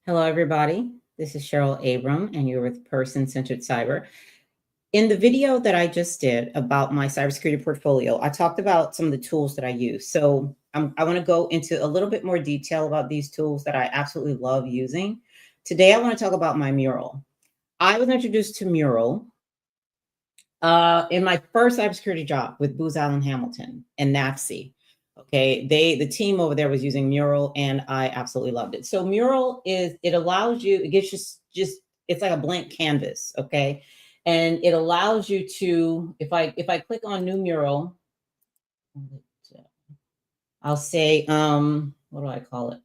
Hello, everybody. This is Cheryl Abram, and you're with Person Centered Cyber. In the video that I just did about my cybersecurity portfolio, I talked about some of the tools that I use. So I want to go into a little bit more detail about these tools that I absolutely love using. Today, I want to talk about my MURAL. I was introduced to MURAL in my first cybersecurity job with Booz Allen Hamilton and NAFC. Okay, the team over there was using MURAL, and I absolutely loved it. So MURAL it allows you, it gives you just it's like a blank canvas, okay, and it allows you to, if I click on new MURAL, I'll say what do I call it?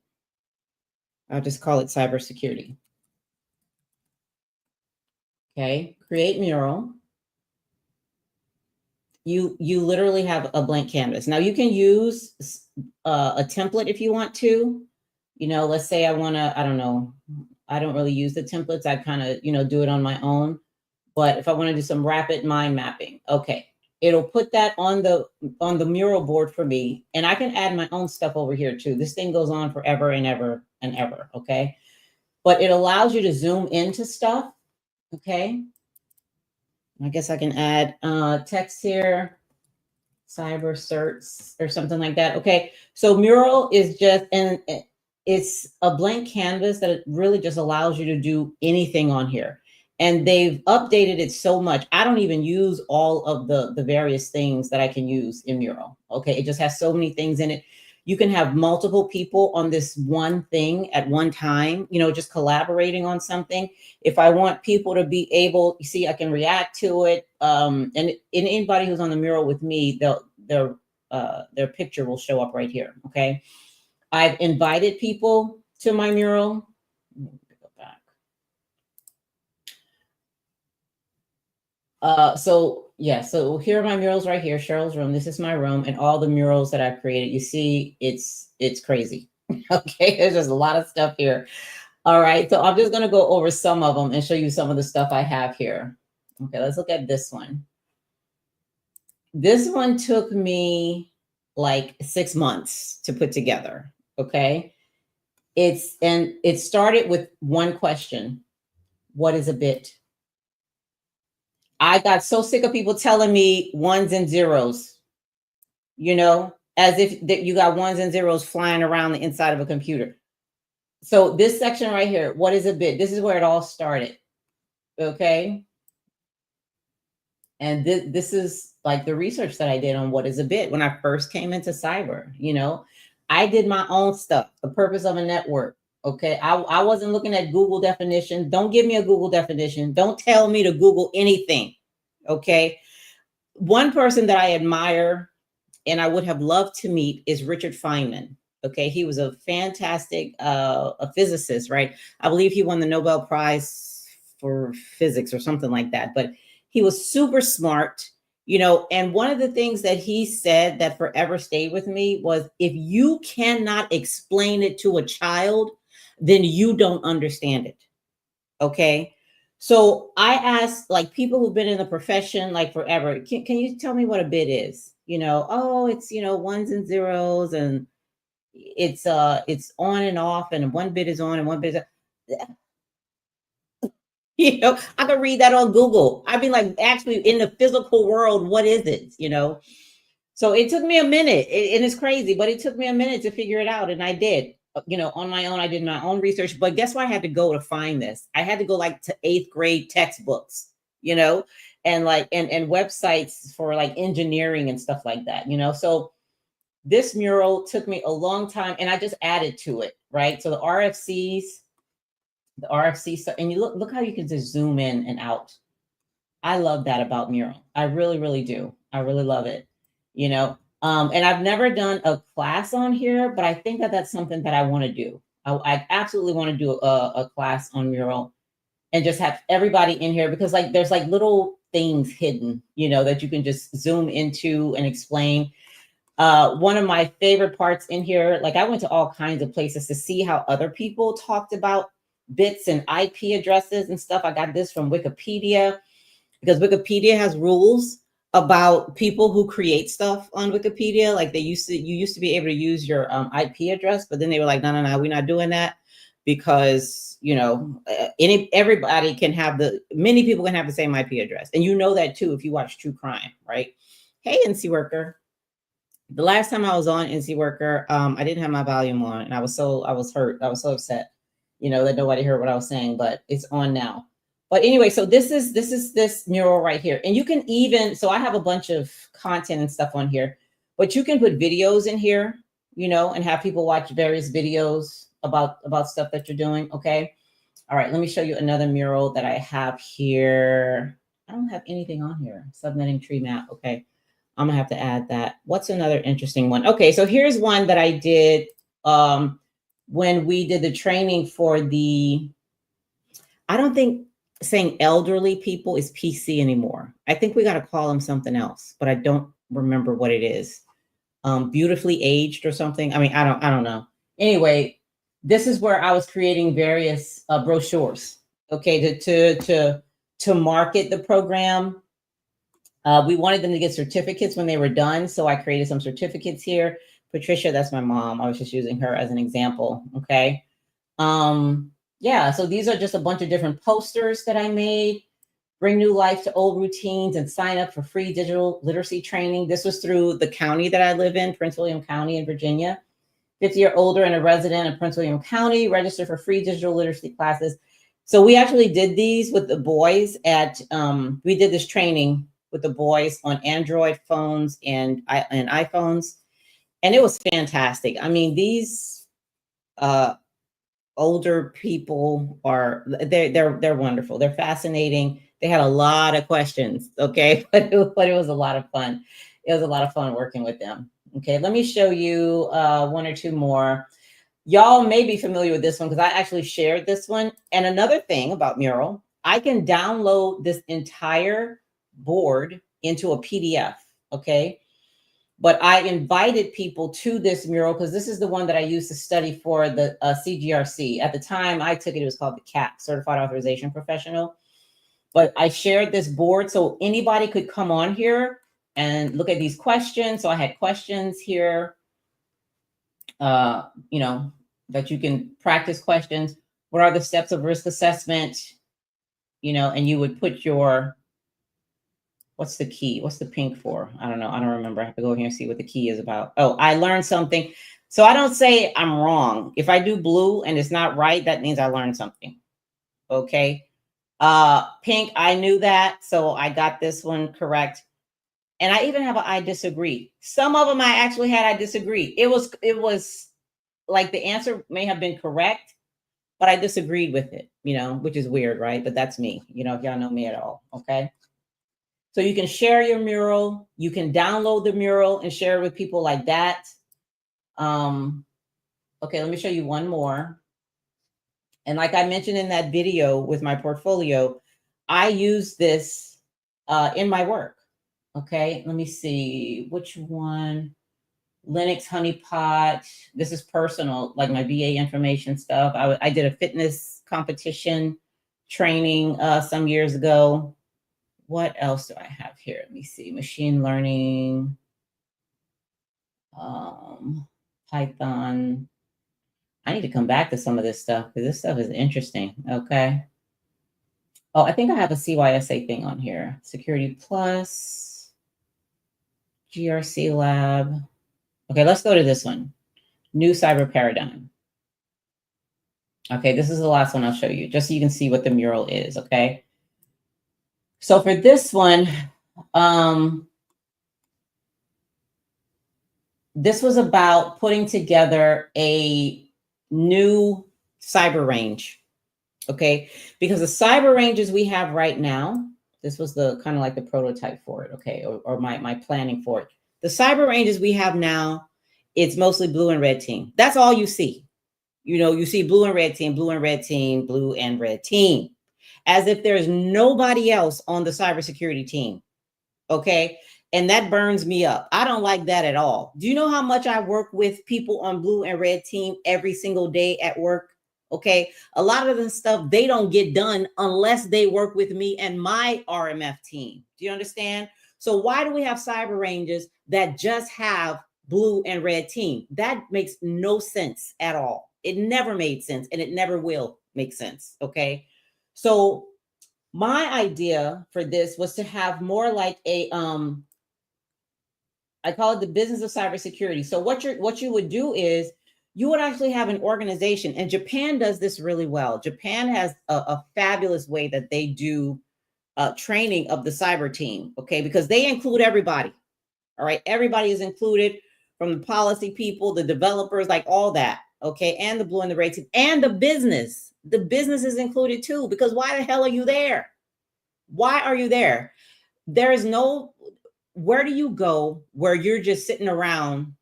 I'll just call it cybersecurity. Okay, create MURAL. You literally have a blank canvas. Now you can use a template if you want to. You know, let's say I want to, I don't know, I don't really use the templates. I kind of, do it on my own. But if I want to do some rapid mind mapping, okay, it'll put that on the MURAL board for me, and I can add my own stuff over here too. This thing goes on forever and ever and ever, okay? But it allows you to zoom into stuff, okay? I guess I can add text here, cyber certs or something like that. Okay, so MURAL is just, and it's a blank canvas that it really just allows you to do anything on here. And they've updated it so much. I don't even use all of the various things that I can use in MURAL. Okay, it just has so many things in it. You can have multiple people on this one thing at one time, just collaborating on something. If I want people to be able, you see, I can react to it. And anybody who's on the MURAL with me, their picture will show up right here. Okay. I've invited people to my MURAL. Let me go back. So here are my murals right here, Cheryl's room. This is my room, and all the murals that I've created. You see, it's crazy. Okay, there's just a lot of stuff here. All right, so I'm just gonna go over some of them and show you some of the stuff I have here. Okay, let's look at this one. This one took me like 6 months to put together. Okay, it started with one question: what is a bit? I got so sick of people telling me ones and zeros, as if that you got ones and zeros flying around the inside of a computer. So this section right here, what is a bit? This is where it all started. Okay. And this is like the research that I did on what is a bit when I first came into cyber. I did my own stuff, the purpose of a network. Okay. I wasn't looking at Google definition. Don't give me a Google definition. Don't tell me to Google anything. Okay. One person that I admire and I would have loved to meet is Richard Feynman. Okay. He was a fantastic a physicist, right? I believe he won the Nobel Prize for physics or something like that. But he was super smart, and one of the things that he said that forever stayed with me was, if you cannot explain it to a child, then you don't understand it. Okay. So I asked like people who've been in the profession like forever, can you tell me what a bit is? Oh, it's, ones and zeros, and it's on and off, and one bit is on and one bit is off. I could read that on Google. I'd be like, actually, in the physical world, what is it? So it took me a minute, and it's crazy, but it took me a minute to figure it out, and I did. On my own, I did my own research. But guess where I had to go to find this? I had to go like to 8th grade textbooks, and like and websites for like engineering and stuff like that. So this MURAL took me a long time, and I just added to it, right? So the RFC, and you look how you can just zoom in and out. I love that about MURAL. I really, really do. I really love it. And I've never done a class on here, but I think that that's something that I want to do. I absolutely want to do a class on MURAL and just have everybody in here, because like there's like little things hidden, that you can just zoom into and explain. One of my favorite parts in here, like I went to all kinds of places to see how other people talked about bits and IP addresses and stuff. I got this from Wikipedia, because Wikipedia has rules about people who create stuff on Wikipedia. Like you used to be able to use your IP address, but then they were like, no, we're not doing that, because, you know, everybody can have many people can have the same IP address. And you know that too if you watch true crime, right? Hey, NC Worker. The last time I was on NC Worker, I didn't have my volume on, and I was hurt. I was so upset, you know, that nobody heard what I was saying, but it's on now. But anyway, so this is this mural right here. And you can even, so I have a bunch of content and stuff on here, but you can put videos in here, you know, and have people watch various videos about stuff that you're doing. Okay. All right. Let me show you another mural that I have here. I don't have anything on here. Subnetting tree map. Okay. I'm gonna have to add that. What's another interesting one? Okay. So here's one that I did when we did the training for I don't think saying elderly people is PC anymore. I think we got to call them something else, but I don't remember what it is. Beautifully aged or something. I mean, I don't know. Anyway, this is where I was creating various brochures. Okay, to market the program. We wanted them to get certificates when they were done, so I created some certificates here. Patricia, that's my mom. I was just using her as an example. Okay. Yeah, so these are just a bunch of different posters that I made. Bring new life to old routines and sign up for free digital literacy training. This was through the county that I live in, Prince William County in Virginia. 50 or older and a resident of Prince William County, register for free digital literacy classes. So we actually did these with the boys we did this training with the boys on Android phones and iPhones. And it was fantastic. I mean, these older people they're wonderful. They're fascinating. They had a lot of questions, okay? But it was a lot of fun. It was a lot of fun working with them. Okay, let me show you one or two more. Y'all may be familiar with this one because I actually shared this one. And another thing about Mural, I can download this entire board into a PDF, okay? But I invited people to this mural because this is the one that I used to study for the CGRC. At the time I took it, it was called the CAP, Certified Authorization Professional. But I shared this board so anybody could come on here and look at these questions. So I had questions here, you know, that you can practice questions. What are the steps of risk assessment? You know, and you would put your, what's the key? What's the pink for? I don't know. I don't remember. I have to go here and see what the key is about. Oh, I learned something. So I don't say I'm wrong. If I do blue and it's not right, that means I learned something. Okay. Pink, I knew that. So I got this one correct. And I even have an I disagree. Some of them I actually had I disagree. It was like the answer may have been correct, but I disagreed with it, you know, which is weird, right? But that's me, you know, if y'all know me at all. Okay. So you can share your mural. You can download the mural and share it with people like that. Okay, let me show you one more. And like I mentioned in that video with my portfolio, I use this in my work. Okay, let me see which one. Linux honeypot. This is personal, like my VA information stuff. I did a fitness competition training some years ago. What else do I have here? Let me see. Machine learning, Python. I need to come back to some of this stuff because this stuff is interesting. Okay. Oh, I think I have a CYSA thing on here. Security Plus, GRC Lab. Okay, let's go to this one. New cyber paradigm. Okay, this is the last one I'll show you, just so you can see what the mural is, okay? So for this one, this was about putting together a new cyber range, okay? Because the cyber ranges we have right now, this was the kind of like the prototype for it, okay? Or my planning for it. The cyber ranges we have now, it's mostly blue and red team. That's all you see. You know, you see blue and red team, blue and red team, blue and red team, as if there's nobody else on the cybersecurity team. Okay. And that burns me up. I don't like that at all. Do you know how much I work with people on blue and red team every single day at work? Okay. A lot of the stuff they don't get done unless they work with me and my RMF team. Do you understand? So why do we have cyber ranges that just have blue and red team? That makes no sense at all. It never made sense, and it never will make sense. Okay. So my idea for this was to have more like a I call it the business of cybersecurity. So what you would do is you would actually have an organization, and Japan does this really well. Japan has a fabulous way that they do training of the cyber team. Okay, because they include everybody. All right, everybody is included, from the policy people, the developers, like all that. Okay, and the blue and the red team, and the business. The business is included too, because why the hell are you there? Why are you there? There is no, where do you go where you're just sitting around,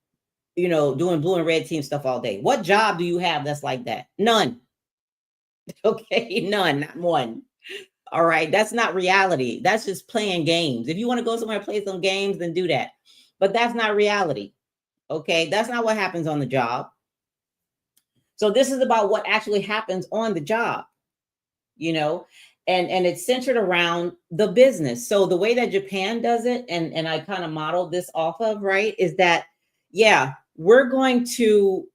doing blue and red team stuff all day? What job do you have that's like that? None. Okay, none, not one. All right, that's not reality. That's just playing games. If you want to go somewhere and play some games, then do that. But that's not reality. Okay, that's not what happens on the job. So this is about what actually happens on the job, you know, and it's centered around the business. So the way that Japan does it, and I kind of modeled this off of, right, is that, yeah, we're going to,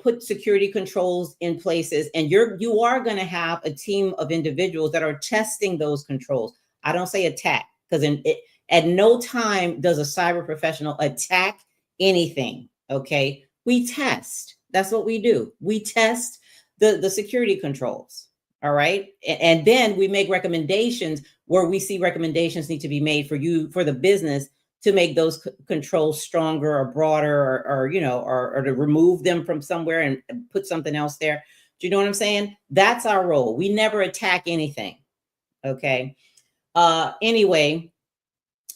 put security controls in places, and you are going to have a team of individuals that are testing those controls. I don't say attack, because at no time does a cyber professional attack anything. Okay, we test. That's what we do. We test the security controls. All right. And then we make recommendations where we see recommendations need to be made for the business to make those controls stronger or broader, or to remove them from somewhere and put something else there. Do you know what I'm saying? That's our role. We never attack anything. Okay. Anyway,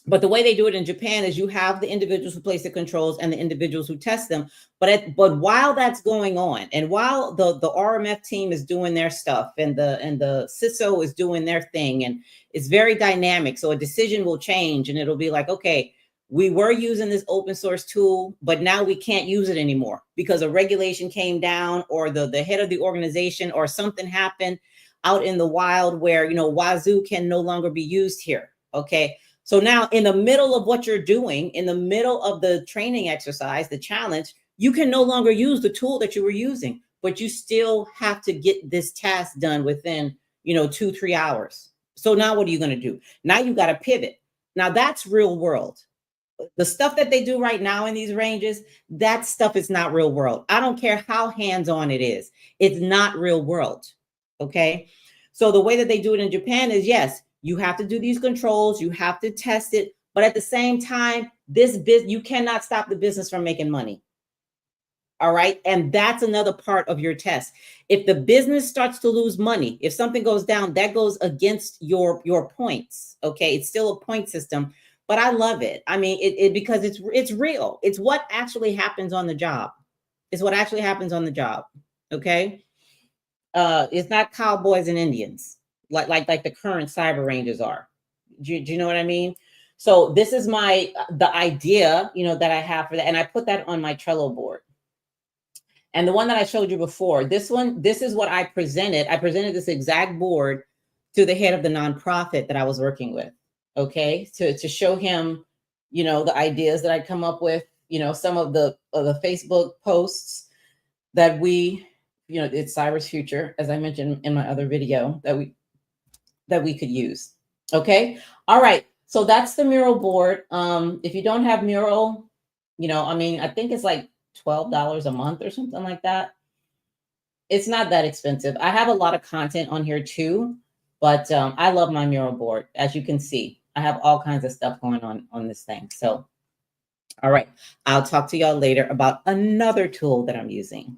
but the way they do it in Japan is you have the individuals who place the controls and the individuals who test them. But while that's going on, and while the RMF team is doing their stuff, and the CISO is doing their thing, and it's very dynamic. So a decision will change, and it'll be like, okay, we were using this open source tool, but now we can't use it anymore because a regulation came down, or the head of the organization, or something happened out in the wild where, Wazoo can no longer be used here. Okay. So now, in the middle of what you're doing, in the middle of the training exercise, the challenge, you can no longer use the tool that you were using, but you still have to get this task done within, 2-3 hours. So now what are you going to do? Now you got to pivot. Now that's real world. The stuff that they do right now in these ranges, that stuff is not real world. I don't care how hands-on it is. It's not real world. Okay. So the way that they do it in Japan is, yes, you have to do these controls, you have to test it, but at the same time, you cannot stop the business from making money. All right. And that's another part of your test. If the business starts to lose money, if something goes down, that goes against your points. Okay. It's still a point system, but I love it. I mean, because it's real. It's what actually happens on the job. It's what actually happens on the job. Okay. It's not cowboys and Indians like the current cyber ranges are. Do you know what I mean? So this is the idea, that I have for that. And I put that on my Trello board. And the one that I showed you before, this is what I presented. I presented this exact board to the head of the nonprofit that I was working with. Okay. To show him, the ideas that I come up with, some of the Facebook posts that it's Cyber's future, as I mentioned in my other video, that we could use. Okay. All right. So that's the Mural board. If you don't have Mural, I think it's like $12 a month or something like that. It's not that expensive. I have a lot of content on here too, but I love my Mural board. As you can see, I have all kinds of stuff going on this thing. So, all right. I'll talk to y'all later about another tool that I'm using.